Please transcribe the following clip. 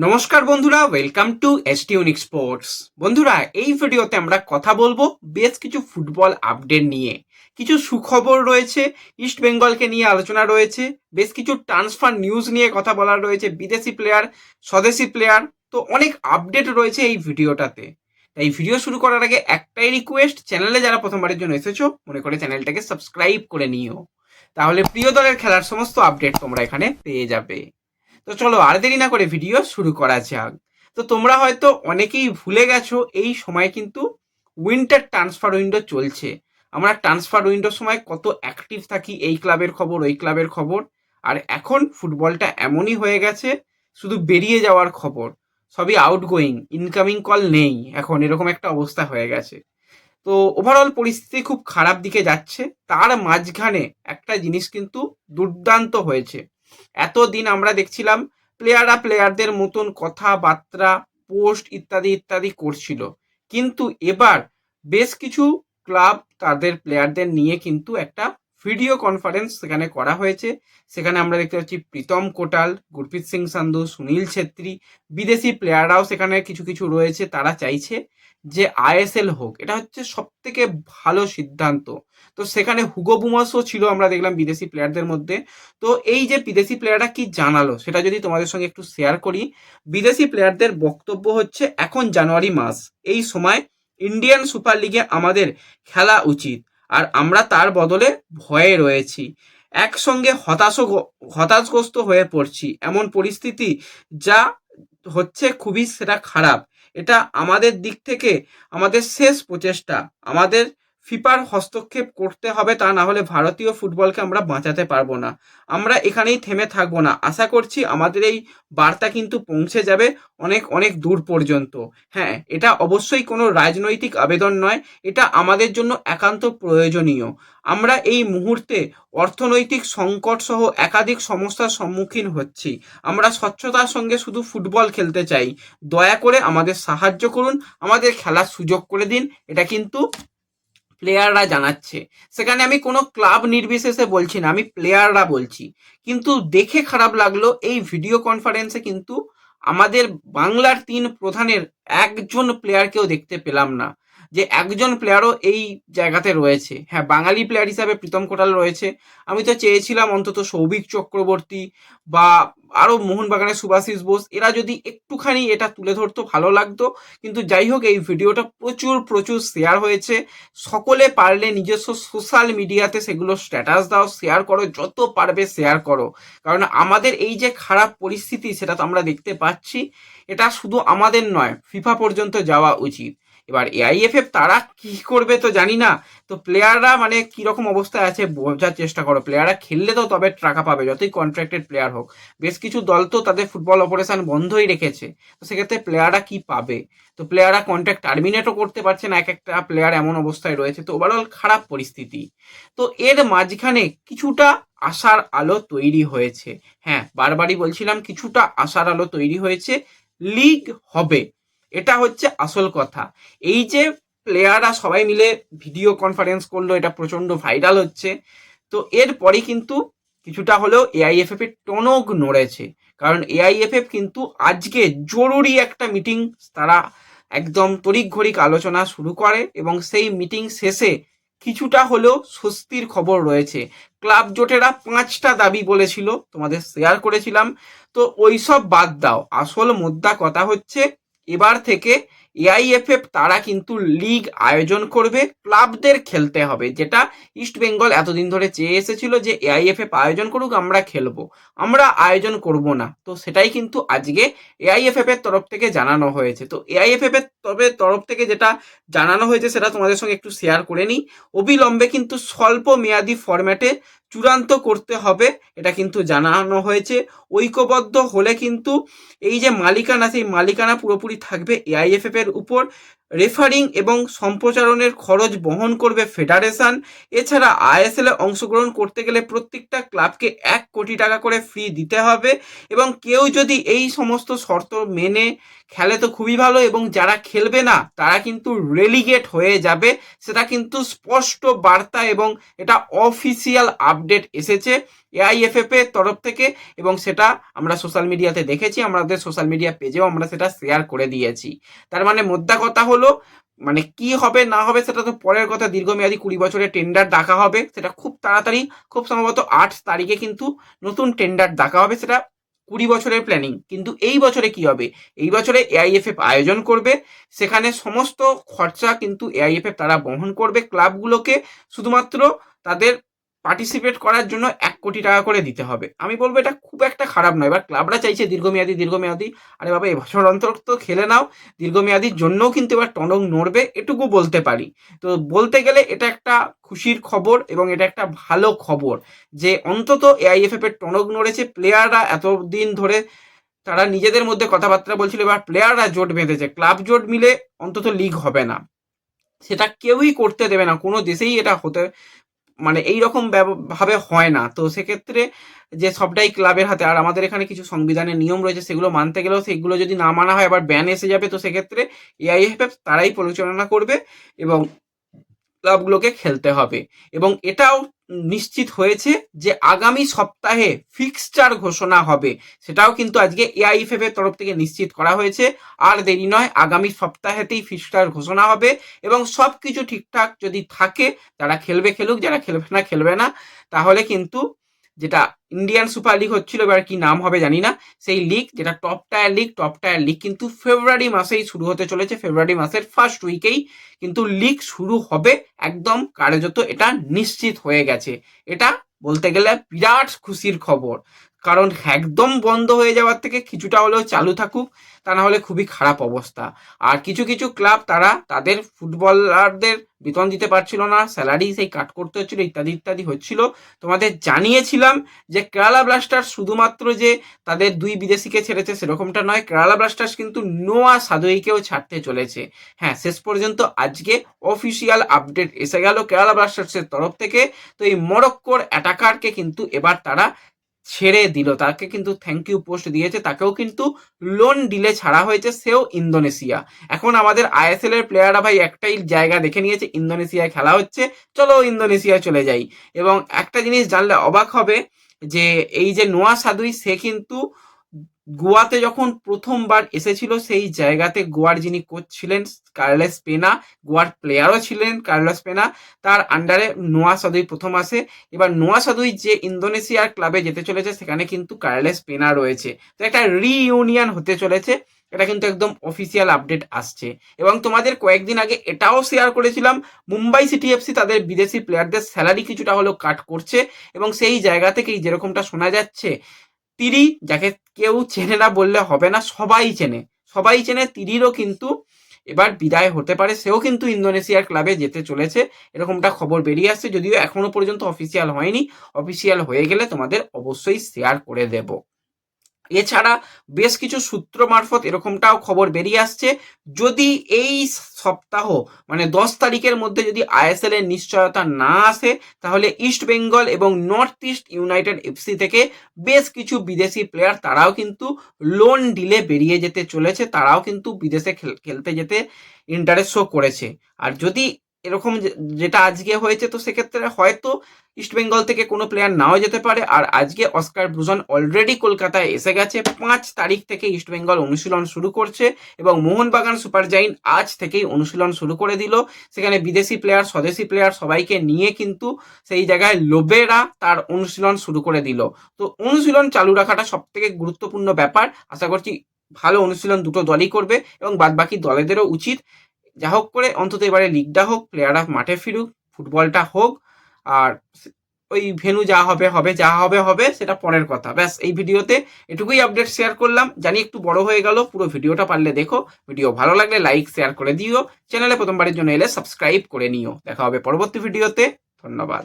নমস্কার বন্ধুরা, welcome to এসটিউনিক sports. বন্ধুরা, এই ভিডিওতে আমরা কথা বলবো বেশ কিছু ফুটবল আপডেট নিয়ে। কিছু সুখবর রয়েছে, ইস্ট বেঙ্গলকে নিয়ে আলোচনা রয়েছে, বেশ কিছু ট্রান্সফার নিউজ নিয়ে কথা বলার রয়েছে, বিদেশি প্লেয়ার, স্বদেশি প্লেয়ার, তো অনেক আপডেট রয়েছে এই ভিডিওটাতে। তাই ভিডিও শুরু করার আগে একটাই রিকোয়েস্ট, চ্যানেলে যারা প্রথমবারের জন্য এসেছো মনে করে চ্যানেলটাকে সাবস্ক্রাইব করে নিও, তাহলে প্রিয় দলের খেলার সমস্ত আপডেট তোমরা এখানে পেয়ে যাবে। তো চলো আর দেরি না করে ভিডিও শুরু করা যাক। তো তোমরা হয়তো অনেকেই ভুলে গেছো এই সময় কিন্তু উইন্টার ট্রান্সফার উইন্ডো চলছে। আমরা ট্রান্সফার উইন্ডোর সময় কত অ্যাক্টিভ থাকি, এই ক্লাবের খবর ওই ক্লাবের খবর। আর এখন ফুটবলটা এমনই হয়ে গেছে, শুধু বেরিয়ে যাওয়ার খবর, সবই আউটগোয়িং, ইনকামিং কল নেই এখন, এরকম একটা অবস্থা হয়ে গেছে। তো ওভারঅল পরিস্থিতি খুব খারাপ দিকে যাচ্ছে। তার মাঝখানে একটা জিনিস কিন্তু দুর্দান্ত হয়েছে। এতদিন আমরা দেখছিলাম প্লেয়াররা প্লেয়ারদের মতন কথাবার্তা, পোস্ট ইত্যাদি ইত্যাদি করছিল, কিন্তু এবার বেশ কিছু ক্লাব তাদের প্লেয়ারদের নিয়ে কিন্তু একটা ভিডিও কনফারেন্স সেখানে করা হয়েছে। সেখানে আমরা দেখতে পাচ্ছি প্রীতম কোটাল, গুরপ্রীত সিং সান্ধু, সুনীল ছেত্রী, বিদেশি প্লেয়াররাও সেখানে কিছু কিছু রয়েছে। তারা চাইছে যে আইএসএল হোক, এটা হচ্ছে সব থেকে ভালো সিদ্ধান্ত। তো সেখানে হুগো বুমাসও ছিল, আমরা দেখলাম বিদেশি প্লেয়ারদের মধ্যে। তো এই যে বিদেশি প্লেয়াররা কি জানালো সেটা যদি তোমাদের সঙ্গে একটু শেয়ার করি। বিদেশি প্লেয়ারদের বক্তব্য হচ্ছে, এখন জানুয়ারি মাস, এই সময় ইন্ডিয়ান সুপার লিগে আমাদের খেলা উচিত, আর আমরা তার বদলে ভয়ে রয়েছি। একসঙ্গে হতাশগ্রস্ত হয়ে পড়ছি, এমন পরিস্থিতি যা হচ্ছে খুবই সেটা খারাপ। এটা আমাদের দিক থেকে আমাদের শেষ প্রচেষ্টা। আমাদের ফিফার হস্তক্ষেপ করতে হবে, তা না হলে ভারতীয় ফুটবলকে আমরা বাঁচাতে পারবো না। আমরা এখানেই থেমে থাকবো না। আশা করছি আমাদের এই বার্তা কিন্তু পৌঁছে যাবে অনেক অনেক দূর পর্যন্ত। হ্যাঁ, এটা অবশ্যই কোনো রাজনৈতিক আবেদন নয়, এটা আমাদের জন্য একান্ত প্রয়োজনীয়। আমরা এই মুহূর্তে অর্থনৈতিক সংকট সহ একাধিক সমস্যার সম্মুখীন হচ্ছি। আমরা স্বচ্ছতার সঙ্গে শুধু ফুটবল খেলতে চাই। দয়া করে আমাদের সাহায্য করুন, আমাদের খেলার সুযোগ করে দিন। এটা কিন্তু প্লেয়াররা জানাচ্ছে। সেখানে আমি কোনো ক্লাব নির্বিশেষে বলছি না, আমি প্লেয়াররা বলছি। কিন্তু দেখে খারাপ লাগলো, এই ভিডিও কনফারেন্সে কিন্তু আমাদের বাংলার 3 প্রধানের একজন প্লেয়ারকেও দেখতে পেলাম না, যে একজন প্লেয়ারও এই জায়গাতে রয়েছে। হ্যাঁ, বাঙালি প্লেয়ার হিসাবে প্রীতম কোটাল রয়েছে। আমি তো চেয়েছিলাম অন্তত সৌভিক চক্রবর্তী বা আরও মোহনবাগানের সুভাশিস বোস, এরা যদি একটুখানি এটা তুলে ধরতো ভালো লাগতো। কিন্তু যাই হোক, এই ভিডিওটা প্রচুর প্রচুর শেয়ার হয়েছে। সকলে পারলে নিজস্ব সোশ্যাল মিডিয়াতে সেগুলো স্ট্যাটাস দাও, শেয়ার করো, যত পারবে শেয়ার করো। কারণ আমাদের এই যে খারাপ পরিস্থিতি সেটা তো আমরা দেখতে পাচ্ছি। এটা শুধু আমাদের নয়, ফিফা পর্যন্ত যাওয়া উচিত। এবার এআইএফএফ তারা কি করবে তো জানি না। তো প্লেয়াররা মানে কিরকম অবস্থায় আছে বোঝার চেষ্টা করো। প্লেয়াররা খেললে তো তবে টাকা পাবে, যতই কন্ট্রাক্টেড প্লেয়ার হোক। বেশ কিছু দল তো তাদের ফুটবল অপারেশন বন্ধই রেখেছে। তো সেক্ষেত্রে প্লেয়াররা কি পাবে? তো প্লেয়াররা কন্ট্রাক্ট টার্মিনেটও করতে পারছে না, এক একটা প্লেয়ার এমন অবস্থায় রয়েছে। তো ওভারঅল খারাপ পরিস্থিতি। তো এর মাঝখানে কিছুটা আশার আলো তৈরি হয়েছে। হ্যাঁ, বারবারই বলছিলাম কিছুটা আশার আলো তৈরি হয়েছে, লিগ হবে। এটা হচ্ছে আসল কথা। এই যে প্লেয়াররা সবাই মিলে ভিডিও কনফারেন্স করলো, এটা প্রচন্ড ভাইরাল হচ্ছে। তো এরপরই কিন্তু কিছুটা হলেও এআইএফএফ এর টনক নড়েছে। কারণ এআইএফএফ কিন্তু আজকে জরুরি একটা মিটিং তারা একদম তড়িঘড়িক আলোচনা শুরু করে, এবং সেই মিটিং শেষে কিছুটা হলেও স্বস্তির খবর রয়েছে। ক্লাব জোটেরা 5টা দাবি বলেছিল, তোমাদের শেয়ার করেছিলাম। তো ওইসব বাদ দাও, আসল মোদ্দা কথা হচ্ছে এবার থেকে এআইএফএফ তারা কিন্তু লিগ আয়োজন করবে, ক্লাবদের খেলতে হবে। যেটা ইস্ট বেঙ্গল এতদিন ধরে চেয়ে এসেছিল, যে এআইএফএফ আয়োজন করুক, আমরা খেলবো, আমরা আয়োজন করব না। তো সেটাই কিন্তু আজকে এআইএফএফ এর তরফ থেকে জানানো হয়েছে। তো এআইএফএফ এর তরফ থেকে যেটা জানানো হয়েছে সেটা তোমাদের সঙ্গে একটু শেয়ার করে নিই। অবিলম্বে কিন্তু স্বল্প মেয়াদি ফরম্যাটে চূড়ান্ত করতে হবে, এটা কিন্তু জানানো হয়েছে। ঐক্যবদ্ধ হলে কিন্তু এই যে মালিকানা, সেই মালিকানা পুরোপুরি থাকবে এআইএফএফ এর উপর। রেফারিং এবং সম্প্রচারণের খরচ বহন করবে ফেডারেশন। এছাড়া আইএসএল এ অংশগ্রহণ করতে গেলে প্রত্যেকটা ক্লাবকে 1 কোটি টাকা করে ফি দিতে হবে, এবং কেউ যদি এই সমস্ত শর্ত মেনে খেলে তো খুবই ভালো, এবং যারা খেলবে না তারা কিন্তু রেলিগেট হয়ে যাবে। সেটা কিন্তু স্পষ্ট বার্তা এবং এটা অফিসিয়াল আপডেট এসেছে। এআইএফএফ এর তরফ থেকে, এবং সেটা আমরা সোশ্যাল মিডিয়াতে দেখেছি, আমাদের সোশ্যাল মিডিয়া পেজেও আমরা সেটা শেয়ার করে দিয়েছি। তার মানে মোদ্দা কথা হলো, মানে কি হবে না হবে সেটা তো পরের কথা। দীর্ঘমেয়াদী 20 বছরের টেন্ডার ডাকা হবে, সেটা খুব তাড়াতাড়ি, খুব সম্ভবত 8 তারিখে কিন্তু নতুন টেন্ডার ডাকা হবে, সেটা 20 বছরের প্ল্যানিং। কিন্তু এই বছরে কি হবে, এই বছরে এআইএফএফ আয়োজন করবে, সেখানে সমস্ত খরচা কিন্তু এআইএফএফ তারা বহন করবে, ক্লাবগুলোকে শুধুমাত্র তাদের পার্টিসিপেট করার জন্য 1 কোটি টাকা করে দিতে হবে। আমি বলবো এটা খুব একটা খারাপ নয়। এবার ক্লাবরা চাইছে দীর্ঘমেয়াদী, আরে বাবা এবছর অন্তর তো খেলে নাও, দীর্ঘমেয়াদীর জন্যও কিন্তু এবার টনক নড়বে, এটুকু বলতে পারি। তো বলতে গেলে এটা একটা খুশির খবর এবং এটা একটা ভালো খবর যে অন্তত এআইএফএফ এর টনক নড়েছে। প্লেয়াররা এতদিন ধরে তারা নিজেদের মধ্যে কথাবার্তা বলছিল, এবার প্লেয়াররা জোট বেঁধেছে, ক্লাব জোট মিলে অন্তত লিগ হবে না, সেটা কেউই করতে দেবে না, কোনো দেশেই এটা হতে মানে এইরকম ভাবে হয় না। তো সেক্ষেত্রে যে সবটাই ক্লাবের হাতে, আর আমাদের এখানে কিছু সংবিধানের নিয়ম রয়েছে, সেগুলো মানতে গেলেও সেগুলো যদি না মানা হয় আবার ব্যান এসে যাবে। তো সেক্ষেত্রে এআইএফএফ তারাই পরিচালনা করবে এবং ক্লাবগুলোকে খেলতে হবে। এবং এটাও নিশ্চিত হয়েছে যে আগামী সপ্তাহে ফিক্সচার ঘোষণা হবে, সেটাও কিন্তু আজকে এআইএফএফ এর তরফ থেকে নিশ্চিত করা হয়েছে। আর দেরি নয়, আগামী সপ্তাহেতেই ফিক্সচার ঘোষণা হবে এবং সব কিছু ঠিকঠাক যদি থাকে, যারা খেলবে খেলুক, যারা খেলবে না, তাহলে কিন্তু যেটা ইন্ডিয়ান সুপার লিগ হচ্ছিল, এবার কি নাম হবে জানি না, সেই লিগ যেটা টপ টায়ার লিগ কিন্তু ফেব্রুয়ারি মাসেই শুরু হতে চলেছে। ফেব্রুয়ারি মাসের ফার্স্ট উইকেই কিন্তু লিগ শুরু হবে, একদম কার্যত এটা নিশ্চিত হয়ে গেছে। এটা বলতে গেলে বিরাট খুশির খবর, কারণ একদম বন্ধ হয়ে যাওয়ার থেকে কিছুটা হলেও চালু থাকুক, তা না হলে খুবই খারাপ অবস্থা। আর কিছু কিছু ক্লাব তারা তাদের ফুটবলারদের বেতন দিতে পারছিল না, স্যালারি সেই কাট করতে হচ্ছিল, ইত্যাদি ইত্যাদি হচ্ছিল। তোমাদের জানিয়েছিলাম যে কেরালা ব্লাস্টার্স শুধুমাত্র যে তাদের 2 বিদেশিকে ছেড়েছে সেরকমটা নয়, কেরালা ব্লাস্টার্স কিন্তু নোয়া সাদোইকেও ছাড়তে চলেছে। হ্যাঁ, শেষ পর্যন্ত আজকে অফিসিয়াল আপডেট এসে গেল কেরালা ব্লাস্টার্সের তরফ থেকে। তো এই মরক্কোর অ্যাটাকারকে কিন্তু এবার তারা ছেড়ে দিল, তাকে কিন্তু থ্যাংক ইউ পোস্ট দিয়েছে, তাকেও কিন্তু লোন ডিলে ছাড়া হয়েছে, সেও ইন্দোনেশিয়া। এখন আমাদের আইএসএল এর প্লেয়াররা ভাই একটাই জায়গা দেখে নিয়েছে, ইন্দোনেশিয়ায় খেলা হচ্ছে, চলো ইন্দোনেশিয়ায় চলে যাই। এবং একটা জিনিস জানলে অবাক হবে যে এই যে নোয়া সাদুই, সে কিন্তু গোয়াতে যখন প্রথমবার এসেছিল, সেই জায়গাতে গোয়ার যিনি কোচ ছিলেন কার্লোস পেনা, গোয়ার প্লেয়ারও ছিলেন কার্লোস পেনা, তার আন্ডারে নোয়া সাদুই প্রথম আসে। এবার নোয়া সাদুই যে ইন্দোনেশিয়ার ক্লাবে যেতে চলেছে, সেখানে কিন্তু কার্লোস পেনা রয়েছে। তো একটা রিইউনিয়ন হতে চলেছে, এটা কিন্তু একদম অফিসিয়াল আপডেট আসছে। এবং তোমাদের কয়েকদিন আগে এটাও শেয়ার করেছিলাম, মুম্বাই সিটি এফসি তাদের বিদেশি প্লেয়ারদের স্যালারি কিছুটা হলেও কাট করছে, এবং সেই জায়গা থেকেই যেরকমটা শোনা যাচ্ছে, তিরি, যাকে কেউ চেনে না বললে হবে না, সবাই চেনে, তিরিরও কিন্তু এবার বিদায় হতে পারে, সেও কিন্তু ইন্দোনেশিয়ার ক্লাবে যেতে চলেছে, এরকমটা খবর বেরিয়ে আসছে। যদিও এখনো পর্যন্ত অফিসিয়াল হয়নি, অফিসিয়াল হয়ে গেলে তোমাদের অবশ্যই শেয়ার করে দেব। এছাড়া বেশ কিছু সূত্র মারফত এরকমটাও খবর বেরিয়ে আসছে, যদি এই সপ্তাহ মানে 10 তারিখের মধ্যে যদি আইএসএল এর নিশ্চয়তা না আসে, তাহলে ইস্ট বেঙ্গল এবং নর্থ ইস্ট ইউনাইটেড এফসি থেকে বেশ কিছু বিদেশি প্লেয়ার তারাও কিন্তু লোন ডিলে বেরিয়ে যেতে চলেছে, তারাও কিন্তু বিদেশে খেলতে যেতে ইন্টারেস্ট শো করেছে। আর যদি এরকম যেটা আজকে হয়েছে, তো সেক্ষেত্রে হয়তো ইস্টবেঙ্গল থেকে কোনো প্লেয়ার নাও যেতে পারে। আর আজকে অস্কার ব্রুজন অলরেডি কলকাতায় এসে গেছে, 5 তারিখ থেকে ইস্টবেঙ্গল অনুশীলন শুরু করছে এবং মোহনবাগান সুপার জায়েন্ট আজ থেকেই অনুশীলন শুরু করে দিল। সেখানে বিদেশি প্লেয়ার, স্বদেশি প্লেয়ার সবাইকে নিয়ে কিন্তু সেই জায়গায় লোবেরা তার অনুশীলন শুরু করে দিল। তো অনুশীলন চালু রাখাটা সব থেকে গুরুত্বপূর্ণ ব্যাপার। আশা করছি ভালো অনুশীলন দুটো দলই করবে এবং বাদবাকি দলেদেরও উচিত যা হোক করে অন্তত এবারে লিগটা হোক, প্লেয়াররা মাঠে ফিরুক, ফুটবলটা হোক, আর ওই ভেনু যা হবে সেটা পরের কথা। ব্যাস, এই ভিডিওতে এটুকুই আপডেট শেয়ার করলাম, জানি একটু বড় হয়ে গেল, পুরো ভিডিওটা পারলে দেখো, ভিডিও ভালো লাগলে লাইক শেয়ার করে দিও, চ্যানেলে প্রথমবারের জন্য এলে সাবস্ক্রাইব করে নিও। দেখা হবে পরবর্তী ভিডিওতে, ধন্যবাদ।